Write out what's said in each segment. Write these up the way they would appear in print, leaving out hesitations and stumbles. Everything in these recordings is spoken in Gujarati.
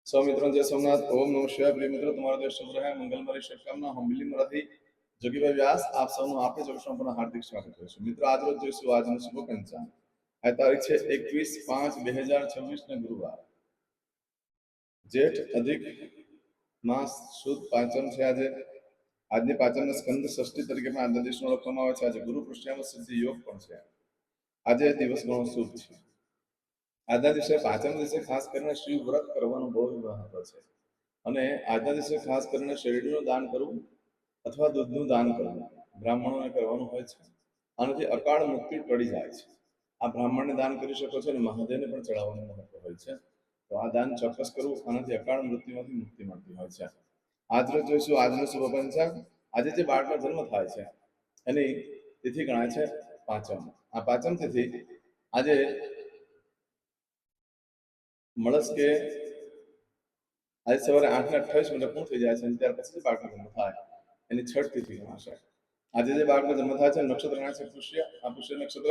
सौ मित्रों जय सोमनाथ। ओम नमः शिवाय। प्रिय मित्रों, તમારો દિવસ શુભ રહે, મંગલમય શુભકામના હું બિલ્લી મરાઠી જોગીભાઈ વ્યાસ આપ સૌનું આપણે જોગશાળામાં હાર્દિક સ્વાગત કરું છું। મિત્રો, આજ રોજ જોઈશું આજનું શુભ પંચાંગ। આ તારીખ છે 21/5/2026 ને ગુરુવાર, જેઠ અધિક માસ સુદ પાંચમ છે। આજની પાંચમને સ્કંદ ષષ્ઠી તરીકે પણ આજના દિવસને ઓળખવામાં આવે છે। આજે ગુરુ પૃષ્ઠયામ સિદ્ધિ યોગ પણ છે। આજે દિવસ ઘણો શુભ છે। આજના દિવસે પાંચમ દિવસે ખાસ કરીને શિવ વ્રત કરવાનું બહુ મહત્વ છે અને આજના દિવસે ખાસ કરીને શેરડીનું દાન કરવું અથવા દૂધનું દાન કરવું બ્રાહ્મણોને કરવાનું હોય છે। આનાથી અકાળ મૃત્યુ ટળી જાય છે। આ બ્રાહ્મણને દાન કરી શકો છો અને મહાદેવને પણ ચડાવવાનું મહત્વ હોય છે। તો આ દાન ચોક્કસ કરવું, આનાથી અકાળ મૃત્યુમાંથી મુક્તિ મળતી હોય છે। આજ રોજ જોઈશું આજનું શુભ પંચાંગ। આજે જે બાળકનો જન્મ થાય છે એની તિથિ ગણાય છે પાંચમ। આ પાંચમ તિથિ આજે મળસ કે આજે સવારે 8:28 પૂર્ણ થઈ જાય છે અને ત્યાર પછી બાળકનો જન્મ થાય એની છઠ તિથિ ગણાશે। આજે જે બાળકનો જન્મ થાય છે નક્ષત્ર ગણાય છે પુષ્ય। આ પુષ્ય નક્ષત્ર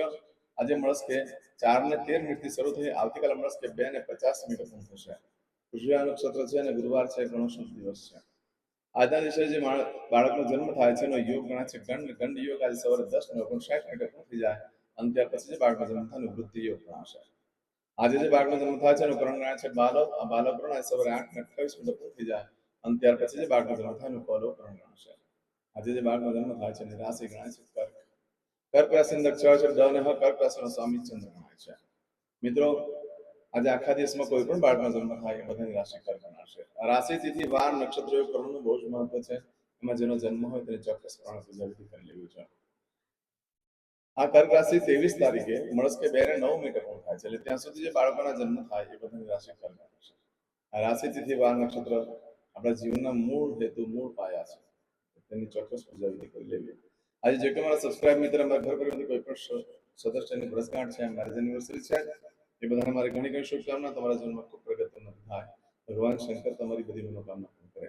આજે મળસ કે 4:13 શરૂ થઈ આવતીકાલે મળસ કે 2:50 પૂર્ણ થશે। પુષ્ય નક્ષત્ર છે અને ગુરુવાર છે, ઘણો શુભ દિવસ છે। આજના દિવસે જે બાળકનો જન્મ થાય છે એનો યોગ ગણાય છે ગંડ યોગ। આજે સવારે 10:59 પૂર્ણ થઈ જાય અને ત્યાર પછી જે બાળકનો જન્મ થાય વૃદ્ધિ યોગ ગણાશે। આજે જે બાળકનો જન્મ થાય છે એનું કરણ ગણાય છે બાલવ। આ બાલવ કરણ આજે સવારે 8:28 પૂર્ણ થઈ જાય અને ત્યાર પછી જે બાળકનો જન્મ થાય એનું કૌલવ કરણ ગણાશે। આજે જે બાળકનો જન્મ થાય છે એની રાશિ ગણાય છે કર્ક। કર્ક રાશિની અક્ષર છે ડ અને હ। કર્ક રાશિનો સ્વામી ચંદ્ર ગણાય છે। મિત્રો, આજે આખા દિવસમાં કોઈ પણ બાળકનો જન્મ થાય એ બધાની રાશિ કર્ક ગણાશે। આ રાશિ તિથિ વાર નક્ષત્ર યોગ કરવાનું બહુ જ મહત્વ છે। એમાં જેનો જન્મ હોય તેને ચોક્કસ પ્રમાણે પૂજા વિધિ કરી લેવી છે। આ કર્ક રાશિ 23 તારીખે મળસ કે 2:09 પૂર્ણ થાય છે, એટલે ત્યાં સુધી જે બાળકોના જન્મ થાય એ બધાની રાશિ કર્ક છે। આ રાશિ તિથિ વાર નક્ષત્ર આપણા જીવનના મૂળ હેતુ, મૂળ પાયા છે, તેની ચોક્કસ પૂજા વિધિ કરી લેવી। આજે જે કે મારા સબસ્ક્રાઇબ મિત્ર, અમારા ઘર પરિવારની કોઈ પણ સદસ્યની વર્ષગાંઠ છે, મેરેજ એનિવર્સરી છે, એ બધાને મારી ઘણી ઘણી શુભકામના। તમારા જીવનમાં ખૂબ પ્રગતિ થાય, ભગવાન શંકર તમારી બધી મનોકામના પૂર્ણ કરે।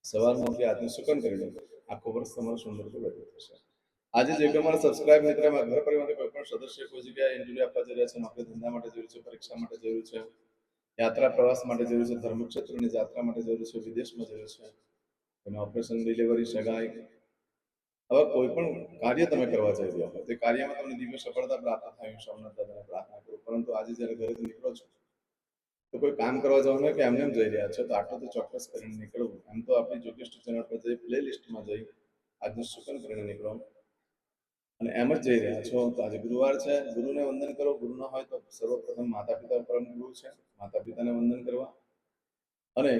સવારમાં ઉઠી આજનું સુકન કરી લો, આખો વર્ષ તમારો સુંદર વ્યતીત થશે। આજે જે કોઈ મારા સબસ્ક્રાઇબ મિત્ર, મારા ઘર પરિવારના કોઈ પણ સદસ્ય કોઈ જગ્યાએ ઇન્ટરવ્યુ આપવા જઈ રહ્યા છે, નોકરી ધંધા માટે જરૂર છે, પરીક્ષા માટે જરૂર છે, યાત્રા પ્રવાસ માટે જરૂર છે, ધર્મક્ષેત્રની યાત્રા માટે જરૂર છે, વિદેશમાં જરૂર છે, અને ઓપરેશન, ડિલિવરી, સગાઈ, હવે કોઈ પણ કાર્ય તમે કરવા જઈ રહ્યા હોય તે કાર્યમાં તમને દિવ્ય સફળતા પ્રાપ્ત થાય હું સોમનાથ દાદાને પ્રાર્થના કરું। પરંતુ આજે જ્યારે ઘરેથી નીકળો છો તો કોઈ કામ કરવા જવાનું હોય કે એમને જઈ રહ્યા છો તો આટલું તો ચોક્કસ કરીને નીકળવું। એમ તો આપણી જોગેશ ચેનલ પર જઈ પ્લે લિસ્ટમાં જઈ આજનું સુકન કરીને નીકળો અને એમ જ જઈ રહ્યા છો તો આજે ગુરુવાર છે, ગુરુને વંદન કરો। ગુરુ ન હોય તો સર્વપ્રથમ માતા પિતા પરમ ગુરુ છે, માતા પિતાને વંદન કરવા। અને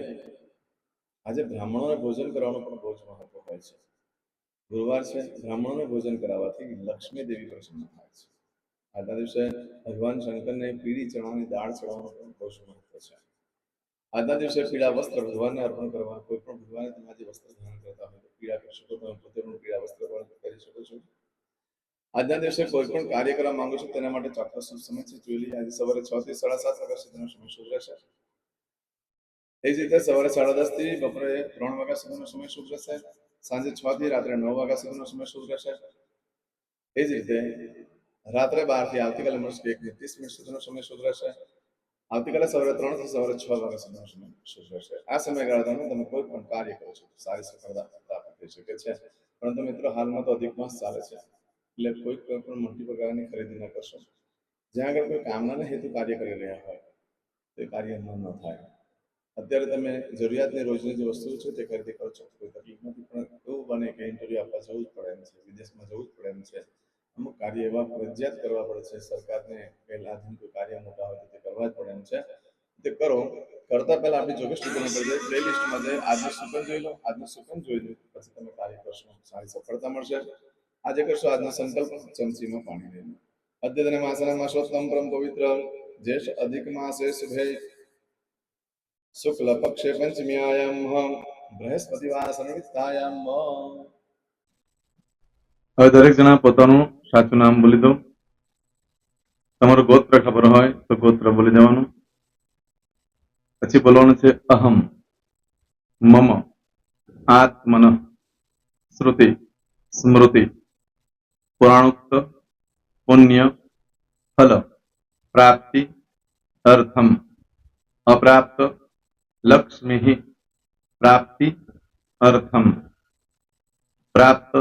આજે બ્રાહ્મણોને ભોજન કરવાનું પણ બહુ જ મહત્વ હોય છે। ગુરુવાર છે, બ્રાહ્મણોને ભોજન કરાવવાથી લક્ષ્મી દેવી પ્રસન્ન થાય છે। આજના દિવસે ભગવાન શંકરને પીળી ચણાની દાળ ચડાવવાનું પણ બહુ જ મહત્વ છે। આજના દિવસે પીળા વસ્ત્ર ભગવાનને અર્પણ કરવા। કોઈ પણ ભગવાને તમે આજે વસ્ત્ર ધારણ કરતા હોય તો પીળા કરી શકો, તમે પોતે પણ પીળા વસ્ત્ર પણ કરી શકો છો। આજના દિવસે કોઈ પણ કાર્ય કરવા માંગો છો તેના માટે ચોક્કસ સમય છે, જોઈ લઈએ। આજે સવારે 6 થી 7:30 વાગ્યા સુધીનો સમય શુભ રહેશે। એ જ રીતે સવારે 10:30 થી બપોરે 3 વાગ્યા સુધીનો સમય શુભ રહેશે। સાંજે 6 થી રાત્રે 9 વાગ્યા સુધીનો સમય શુભ રહેશે। એ જ રીતે રાત્રે 12 થી આવતીકાલે મળશે 1:30 સુધીનો સમય શુભ રહેશે। આવતીકાલે સવારે 3 થી સવારે 6 વાગ્યા સુધીનો સમય શુભ રહેશે। આ સમયગાળા દરમિયાન તમે કોઈ પણ કાર્ય કરો છો સારી સફળતા પ્રાપ્ત થઈ શકે છે। પરંતુ મિત્રો, હાલમાં તો અધિક માસ ચાલે છે, એટલે કોઈ પણ મોટી પ્રકારની ખરીદી ન કરશો। જ્યાં આગળ કોઈ કામના હેતુ કાર્ય કરી રહ્યા હોય તે કાર્ય ન થાય। અત્યારે તમે જરૂરિયાતની રોજની જે વસ્તુઓ છે તે ખરીદી કરો છો, કોઈ તકલીફ નથી, પણ એવું બને કે ઇન્ટરવ્યુ આપવા જવું જ પડે એમ છે, વિદેશમાં જવું જ પડે એમ છે, અમુક કાર્ય એવા ફરજિયાત કરવા પડે છે, સરકારને પહેલાં કોઈ કાર્ય મોટા હોય તો તે કરવા જ પડે એમ છે, તે કરો। કરતા પહેલા આપણી જોગેશ ચેનલ પર જઈ પ્લે લિસ્ટમાં જઈ આજનું સુકન જોઈ લો। આજનું સુકન જોઈ લો પછી તમે કાર્ય કરશો, સારી સફળતા મળશે। આજે કરશો આજનો સંકલ્પ, ચમચીમાં પાણી લઈ લો। અદ્યતન માસના માસોત્તમ પરમ પવિત્ર જ્યેષ્ઠ અધિક માસે શુભે શુક્લ પક્ષે પંચમ્યાયામ બૃહસ્પતિવાર સંવિત્તાયામ। હવે દરેક જણા પોતાનું સાચું નામ બોલી દો। તમારું ગોત્ર ખબર હોય તો ગોત્ર બોલી દેવાનું। પછી બોલવાનું છે અહમ, મમ, આત્મન, શ્રુતિ, સ્મૃતિ, પુરાણોક્ત, પુણ્ય, ફલ, પ્રાપ્તિ, અર્થમ, અપ્રાપ્ત, लक्ष्मीः प्राप्ति अर्थम प्राप्त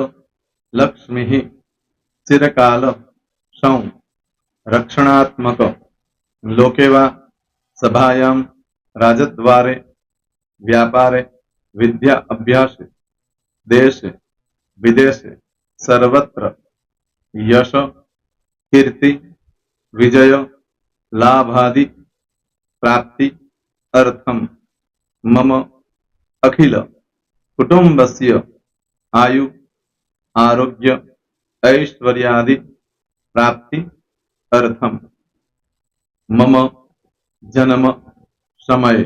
लक्ष्मीः चिरकाल सौ रक्षणात्मक लोके वा सभायां राजद्वारे व्यापारे विद्या अभ्यासे देशे विदेशे सर्वत्र यश कीर्ति विजय लाभादि प्राप्ति अर्थम मम अखिल कुटुंबस्य आयु आरोग्य ऐश्वर्यादि प्राप्ति अर्थम मम जन्म समय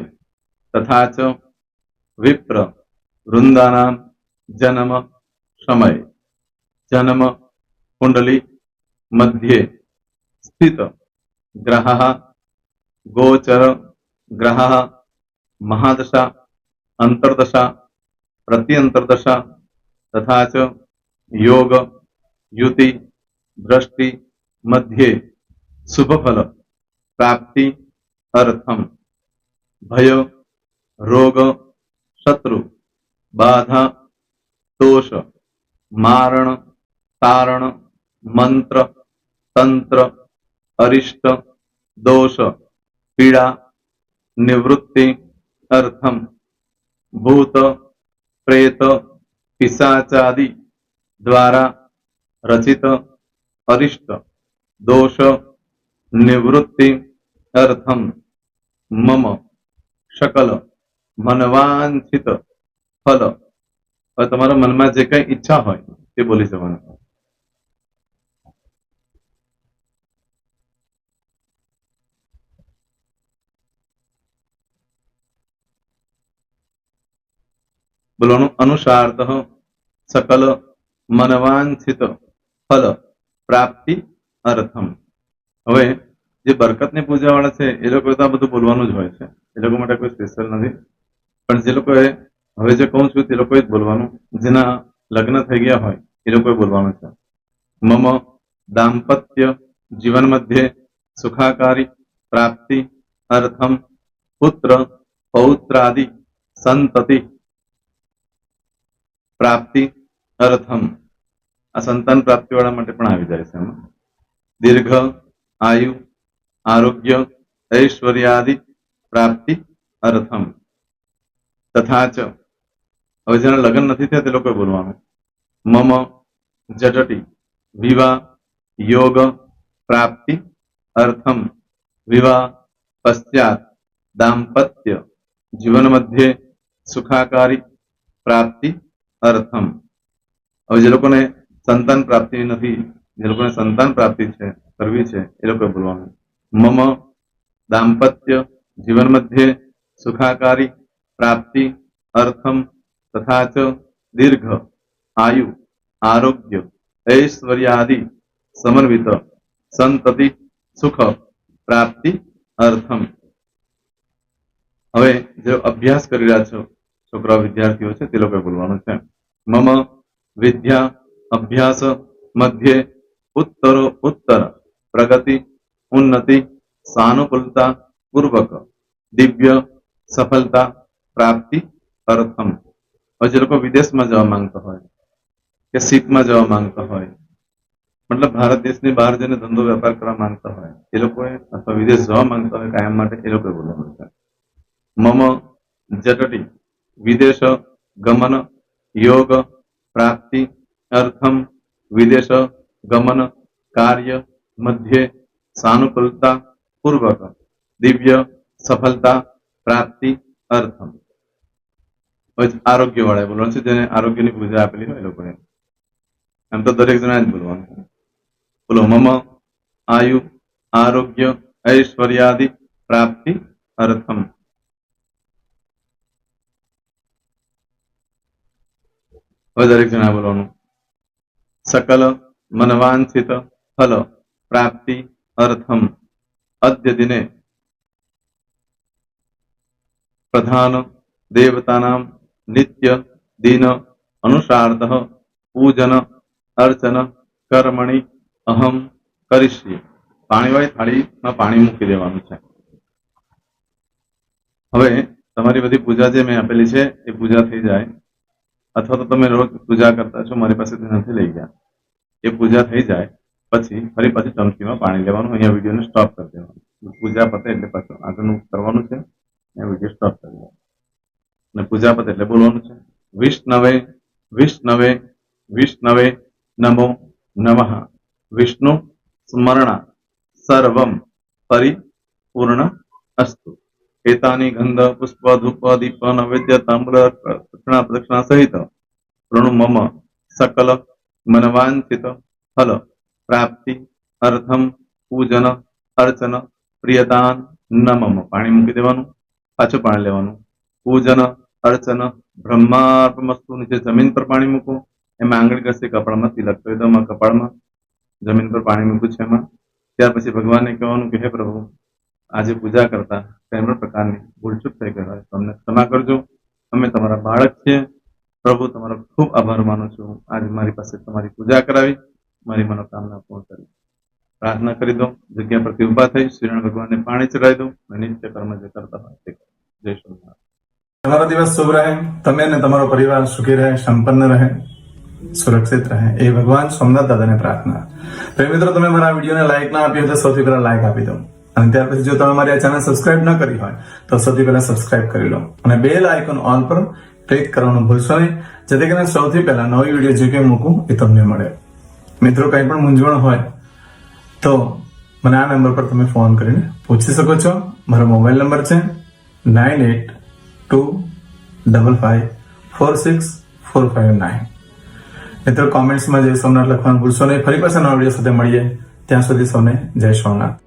तथा च विप्र वृंदानां जन्म समय जन्म कुंडली मध्ये स्थित ग्रहः गोचर ग्रहः महादशा अंतर्दशा प्रत्यंतर्दशा तथा च योग युति दृष्टि मध्ये शुभफल प्राप्ति अर्थम भय रोग शत्रु बाधा दोष मारण तारण मंत्र तंत्र अरिष्ट दोष पीड़ा निवृत्ति अर्थम भूत प्रेत पिशाचादि द्वारा रचित अरिष्ट दोष निवृत्ति अर्थम मम सकल मनवांछित फल और તમારા મનમાં જે કઈ ઈચ્છા હોય તે બોલી જવાનું. બોલવાનું અનુસારતઃ सकल मनवांछित फल प्राप्ति अर्थम. હવે જે બરકતની પૂજા વાળા છે એ લોકો તો આ બધું બોલવાનું જ હોય છે, એ લોકો માટે કોઈ સ્પેશિયલ નથી. પણ જે લોકોએ હવે જે કહું છું તે લોકોએ જ બોલવાનું, જેના લગ્ન થઈ ગયા હોય એ લોકોએ બોલવાનું છે. મમ દાંપત્ય જીવન મધ્યે સુખાકારી પ્રાપ્તિ અર્થમ પુત્ર પૌત્રાદિ સંતતિ પ્રાપ્તિ અર્થમ. આ સંતાન પ્રાપ્તિ વાળા માટે પણ આવી જાય છે એમાં. દીર્ઘ આયુ આરોગ્ય ऐश्वर्यादि प्राप्ति अर्थम तथा च. હવે જેના લગ્ન નથી થયા તે લોકોએ બોલવાનું. મમ જટટી વિવાહ યોગ પ્રાપ્તિ અર્થમ વિવાહ પશ્ચાત દાંપત્ય જીવન મધ્યે સુખાકારી પ્રાપ્તિ અર્થમ. હવે જે લોકોને સંતાન પ્રાપ્તિ નથી, જે લોકોને સંતાન પ્રાપ્તિ છે કરવી છે એ લોકોએ બોલવાનું. मम दाम्पत्य जीवन मध्ये सुखाकारी प्राप्ति अर्थम तथा च दीर्घ आयु आरोग्य ऐश्वर्यादि समन्वित संतति सुख प्राप्ति अर्थम. હવે જે અભ્યાસ કરી રહ્યા છો છોકરા વિદ્યાર્થીઓ છે તે લોકોએ બોલવાનું છે. મમ વિદ્યા અભ્યાસ મધ્યે ઉત્તરો ઉત્તર પ્રગતિ उन्नति सानुकूलता पूर्वक दिव्य सफलता प्राप्ति अर्थम. और जो लोग विदेश में जवा मांगता हो कि सीख में जवा मांगता हो, मतलब भारत देश ने बहार जने धंधो व्यापार करवा मांगता हो ए लोग अथवा विदेश जवा मांगता हो कायम माटे ए लोग बोलवानुं. मम जटटी विदेश गमन योग प्राप्ति अर्थम विदेश गमन कार्य मध्य सानुकूलता पूर्वक दिव्य सफलता प्राप्ति अर्थम. आरोग्य वाળા બોલવાનું છે, જેને આરોગ્યની પૂજા આપેલી હોય એ લોકોએ. એમ તો દરેક જણા જ બોલવાનું છે. બોલો મમ આયુ આરોગ્ય ऐश्वर्यादि प्राप्ति अर्थम. હવે દરેક જણા બોલવાનું. सकल मनवांछित फल प्राप्ति अर्थम अद्य दिने प्रधान देवतानां नित्य दिन अनुसारतः पूजन अर्चन कर्मणि अहम करिष्ये. પાણીવાળી થાળીમાં પાણી મૂકી દેવાનું છે. હવે તમારી બધી પૂજા જે મેં આપેલી છે એ પૂજા થઈ જાય, અથવા તો તમે રોજ પૂજા કરતા છો, મારી પાસેથી નથી લઈ ગયા, એ પૂજા થઈ જાય પછી ફરી પાછું ચમચીમાં પાણી લેવાનું, અહીંયા વિડીયોને સ્ટોપ કરી દેવાનું. પૂજા પતે એટલે પાછું આગળનું કરવાનું છે, અહીંયા વિડીયો સ્ટોપ કરી દેવાનો અને પૂજા પતે એટલે બોલવાનું છે વિષ્ણવે વિષ્ણવે વિષ્ણવે નમો નમઃ વિષ્ણુ સ્મરણા સર્વમ પરિપૂર્ણ અસ્તુ. એતાની ગંધ પુષ્પ ધૂપ દીપ નૈવેદ્ય તાંબૂલ પ્રદક્ષિણા સહિત પ્રણુ મમ સકલ મનવાંછિત ફલ પ્રાપ્તિ અર્થમ પૂજન અર્ચન પ્રિયદાન નમમ. પાણી મૂકી દેવાનું, પાછું પાણી લેવાનું. પૂજન અર્ચન બ્રહ્માર્પણમસ્તુ. નીચે જમીન પર પાણી મૂકો, એમાં આંગળી ઘસી કપાળમાં તિલક કરી દો. કપાળમાં જમીન પર પાણી મૂક્યું છે એમાં. ત્યાર પછી ભગવાનને કહેવાનું કે હે પ્રભુ, આજે પૂજા કરતા કઈ પણ પ્રકારની ભૂલચૂક થઈ ગઈ હોય તો અમને ક્ષમા કરજો. અમે તમારા બાળક છીએ. પ્રભુ, તમારો ખૂબ આભાર માનું છું. આજે મારી પાસે તમારી પૂજા કરાવી, મારી મનોકામના પૂર્ણ કરી. પ્રાર્થના કરી દો. જગ્યા પરથી ઉભા થઈ શ્રીનારાયણ ભગવાનને પાણી ચડાવી દો અને નિત્ય કર્મ જે કરતા હોય તે કરો. જય સ્વામિનારાયણ. તમારો દિવસ શુભ રહે, તમે અને તમારો પરિવાર સુખી રહે, સંપન્ન રહે, સુરક્ષિત રહે, એ ભગવાન સોમનાથ દાદાને પ્રાર્થના. તો મિત્રો, તમે મારા વિડીયોને લાઈક ના આપી હોય તો સૌથી પહેલા લાઈક આપી દો, અને ત્યાર પછી જો તમે મારી આ ચેનલ સબસ્ક્રાઇબ ન કરી હોય તો સૌથી પહેલા સબસ્ક્રાઇબ કરી લો અને બેલ આઇકોન ઓલ પર ક્લિક કરવાનું ભૂલશો નહીં, જેથી કરીને સૌથી પહેલા નવી વિડીયો જે કંઈ મૂકું એ તમને મળે. મિત્રો, કંઈ પણ મૂંઝવણ હોય તો મને આ નંબર પર તમે ફોન કરીને પૂછી શકો છો. મારો મોબાઈલ નંબર છે 9825546459. મિત્રો, કોમેન્ટ્સમાં જય સોમનાથ લખવાનું ભૂલશો નહીં. ફરી પાછા નવા વિડીયો સાથે મળીએ. ત્યાં સુધી સૌને જય સોમનાથ.